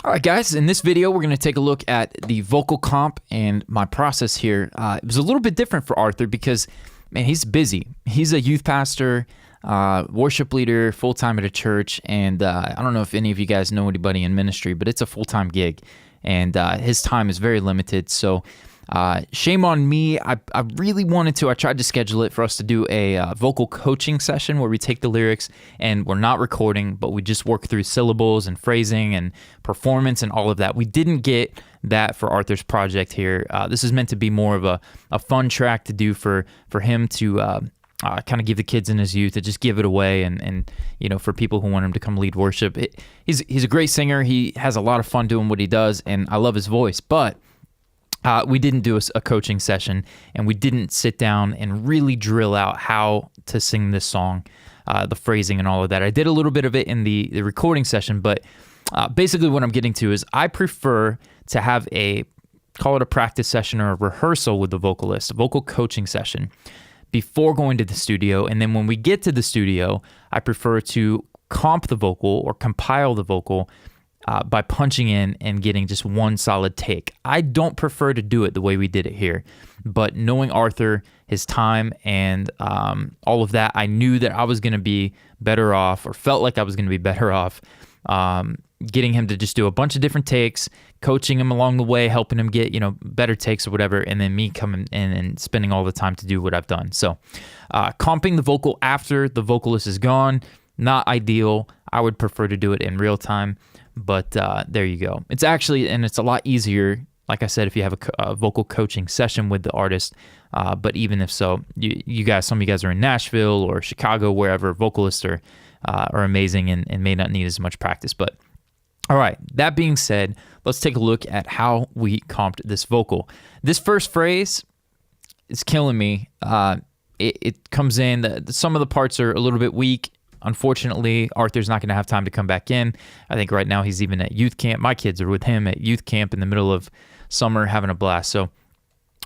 All right, guys, in this video, we're going to take a look at the vocal comp and my process here. It was a little bit different for Arthur because, man, he's busy. He's a youth pastor, worship leader, full-time at a church, and I don't know if any of you guys know anybody in ministry, but it's a full-time gig, and his time is very limited, so shame on me. I really wanted to. I tried to schedule it for us to do a vocal coaching session where we take the lyrics and we're not recording, but we just work through syllables and phrasing and performance and all of that. We didn't get that for Arthur's project here. This is meant to be more of a fun track to do for him to kind of give the kids in his youth, to just give it away, and you know, for people who want him to come lead worship. He's a great singer. He has a lot of fun doing what he does, and I love his voice, but we didn't do a coaching session, and we didn't sit down and really drill out how to sing this song, the phrasing and all of that. I did a little bit of it in the recording session, but basically what I'm getting to is I prefer to have call it a practice session or a rehearsal with the vocalist, a vocal coaching session, before going to the studio. And then when we get to the studio, I prefer to comp the vocal or compile the vocal by punching in and getting just one solid take. I don't prefer to do it the way we did it here, but knowing Arthur, his time, and all of that, I knew that I was going to be better off, or felt like I was going to be better off, getting him to just do a bunch of different takes, coaching him along the way, helping him get, better takes or whatever, and then me coming in and spending all the time to do what I've done. So comping the vocal after the vocalist is gone, not ideal. I would prefer to do it in real time. But there you go. It's actually, and it's a lot easier, like I said, if you have a vocal coaching session with the artist. But even if so, you guys, some of you guys are in Nashville or Chicago, wherever, vocalists are amazing and may not need as much practice. But all right, that being said, let's take a look at how we comped this vocal. This first phrase is killing me. It comes in, some of the parts are a little bit weak. Unfortunately, Arthur's not going to have time to come back in. I think right now he's even at youth camp. My kids are with him at youth camp in the middle of summer having a blast. So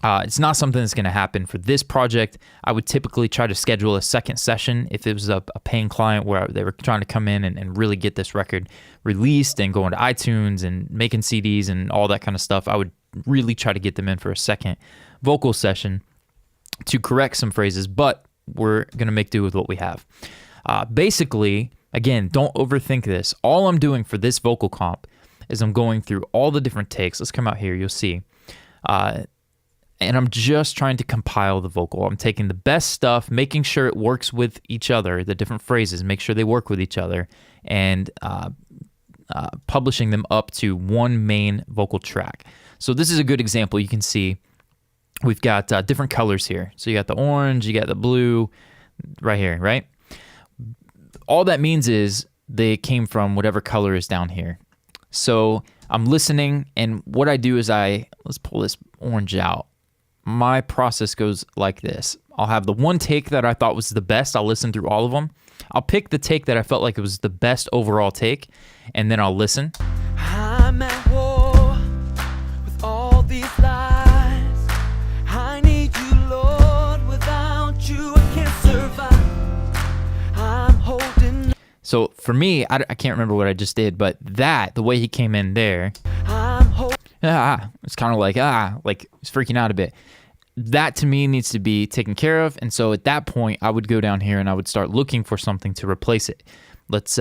it's not something that's going to happen for this project. I would typically try to schedule a second session if it was a paying client where they were trying to come in and really get this record released and go into iTunes and making CDs and all that kind of stuff. I would really try to get them in for a second vocal session to correct some phrases, but we're going to make do with what we have. Basically, again, don't overthink this. All I'm doing for this vocal comp is I'm going through all the different takes. Let's come out here, you'll see. And I'm just trying to compile the vocal. I'm taking the best stuff, making sure it works with each other, the different phrases, make sure they work with each other, and publishing them up to one main vocal track. So this is a good example. You can see we've got different colors here. So you got the orange, you got the blue right here, right? All that means is they came from whatever color is down here. So I'm listening, and what I do is let's pull this orange out. My process goes like this. I'll have the one take that I thought was the best. I'll listen through all of them. I'll pick the take that I felt like it was the best overall take, and then I'll listen. I'm at war with all these lies. I need you, Lord. Without you, I can't survive. So for me, I can't remember what I just did, but the way he came in there, it's kind of like he's freaking out a bit. That to me needs to be taken care of, and so at that point, I would go down here and I would start looking for something to replace it. Let's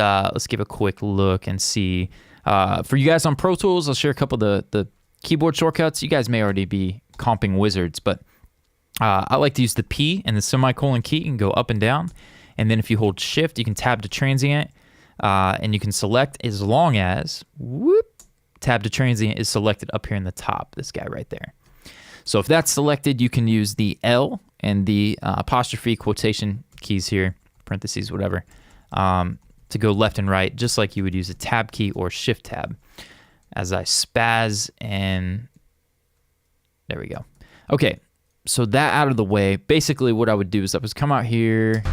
give a quick look and see. For you guys on Pro Tools, I'll share a couple of the keyboard shortcuts. You guys may already be comping wizards, but I like to use the P and the semicolon key and go up and down. And then if you hold shift, you can tab to transient, and you can select as long as, tab to transient is selected up here in the top, this guy right there. So if that's selected, you can use the L and the apostrophe quotation keys here, parentheses, whatever, to go left and right, just like you would use a tab key or shift tab. As I spaz, and there we go. Okay, so that out of the way, basically what I would do is I would come out here.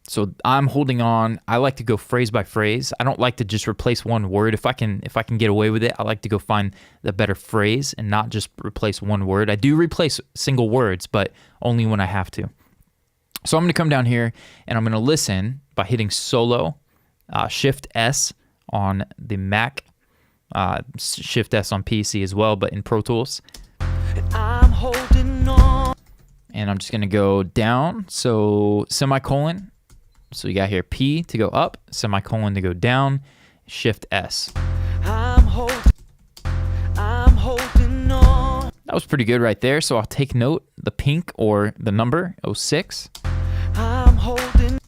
So I'm holding on. I like to go phrase by phrase. I don't like to just replace one word. If I can get away with it, I like to go find the better phrase and not just replace one word. I do replace single words, but only when I have to. So I'm going to come down here and I'm going to listen by hitting solo, Shift S on the Mac, Shift S on PC as well, but in Pro Tools. I'm holding on. And I'm just gonna go down, so semicolon. So you got here P to go up, semicolon to go down, Shift S. I'm holding on. That was pretty good right there, so I'll take note, the pink or the number, 06. I'm holding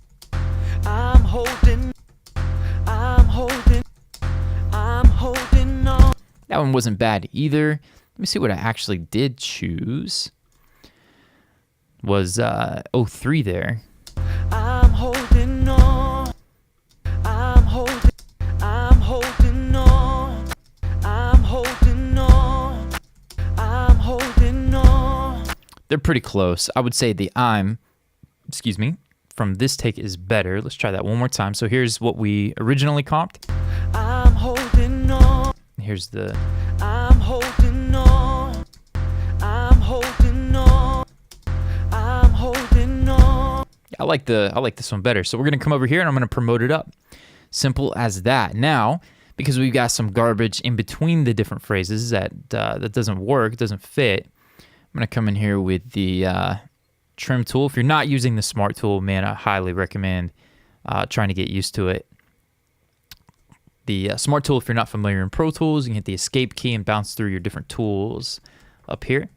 on. That one wasn't bad either. Let me see what I actually did choose. Was 03 there. I'm holding on. I'm holding on. I'm holding on. I'm holding on. They're pretty close. I would say the excuse me, from this take is better. Let's try that one more time. So here's what we originally comped. I'm holding on. Here's the... I'm holding on. I'm holding on. I'm holding on. I like this one better. So we're gonna come over here and I'm gonna promote it up. Simple as that. Now, because we've got some garbage in between the different phrases that doesn't work, doesn't fit, I'm gonna come in here with the trim tool. If you're not using the smart tool, man, I highly recommend trying to get used to it. The smart tool, if you're not familiar in Pro Tools, you can hit the escape key and bounce through your different tools up here.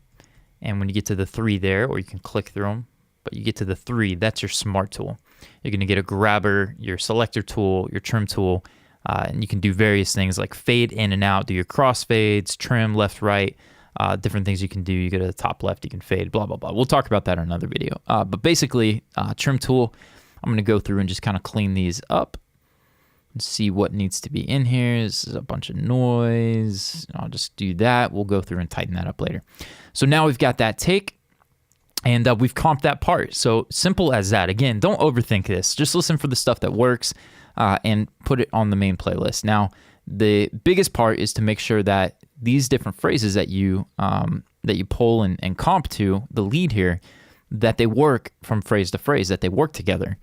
And when you get to the 3 there, or you can click through them, but you get to the 3, that's your smart tool. You're gonna get a grabber, your selector tool, your trim tool, and you can do various things like fade in and out, do your crossfades, trim left, right, different things you can do. You go to the top left, you can fade, blah, blah, blah. We'll talk about that in another video. But basically, trim tool, I'm gonna go through and just kind of clean these up and see what needs to be in here. This is a bunch of noise. I'll just do that. We'll go through and tighten that up later. So now we've got that take, and we've comped that part. So simple as that. Again, don't overthink this. Just listen for the stuff that works and put it on the main playlist. Now, the biggest part is to make sure that these different phrases that you pull and comp to, the lead here, that they work from phrase to phrase, that they work together.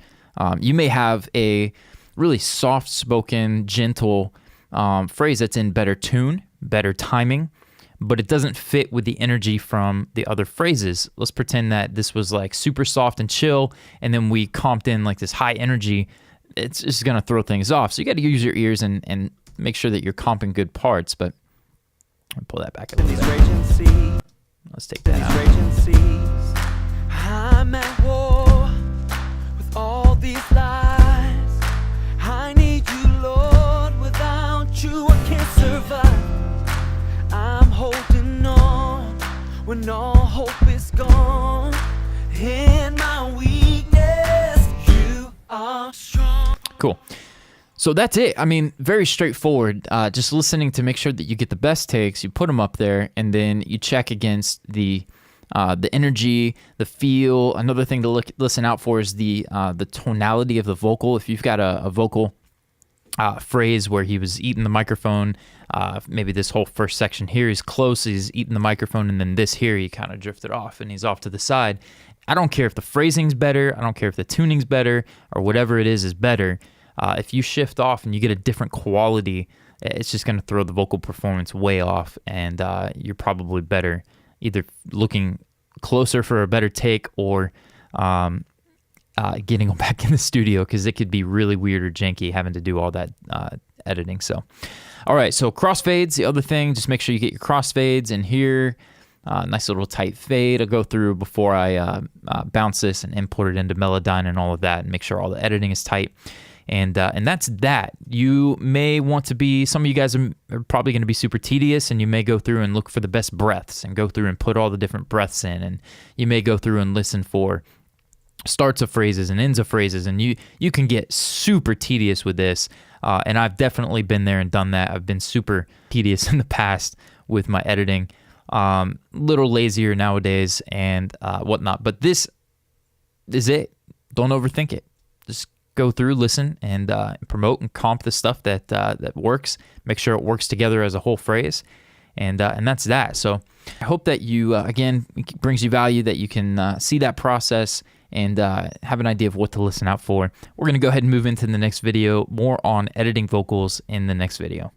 You may have a really soft-spoken, gentle phrase that's in better tune, better timing, but it doesn't fit with the energy from the other phrases. Let's pretend that this was like super soft and chill, and then we comped in like this high energy. It's just gonna throw things off. So you gotta use your ears and make sure that you're comping good parts, but I'll pull that back a little bit. Let's take that out. I'm at war with all these lies. I need you, Lord. Without you, I can't survive. I'm holding on when all hope is gone. In my weakness, you are strong. Cool. So that's it. I mean, very straightforward. Just listening to make sure that you get the best takes, you put them up there, and then you check against the energy, the feel. Another thing to listen out for is the tonality of the vocal. If you've got a vocal phrase where he was eating the microphone, maybe this whole first section here is close, he's eating the microphone, and then this here he kind of drifted off and he's off to the side. I don't care if the phrasing's better, I don't care if the tuning's better, or whatever it is better. If you shift off and you get a different quality, it's just going to throw the vocal performance way off, and you're probably better either looking closer for a better take or getting them back in the studio, because it could be really weird or janky having to do all that editing. So, all right, so crossfades, the other thing, just make sure you get your crossfades in here. Nice little tight fade. I'll go through before I bounce this and import it into Melodyne and all of that, and make sure all the editing is tight. And that's that. You may want to be, some of you guys are probably going to be super tedious, and you may go through and look for the best breaths and go through and put all the different breaths in, and you may go through and listen for starts of phrases and ends of phrases, and you can get super tedious with this, and I've definitely been there and done that. I've been super tedious in the past with my editing, little lazier nowadays and whatnot, but this is it. Don't overthink it. Just go through, listen, and promote and comp the stuff that works. Make sure it works together as a whole phrase, and that's that. So I hope that you, again, it brings you value, that you can see that process and have an idea of what to listen out for. We're going to go ahead and move into the next video, more on editing vocals in the next video.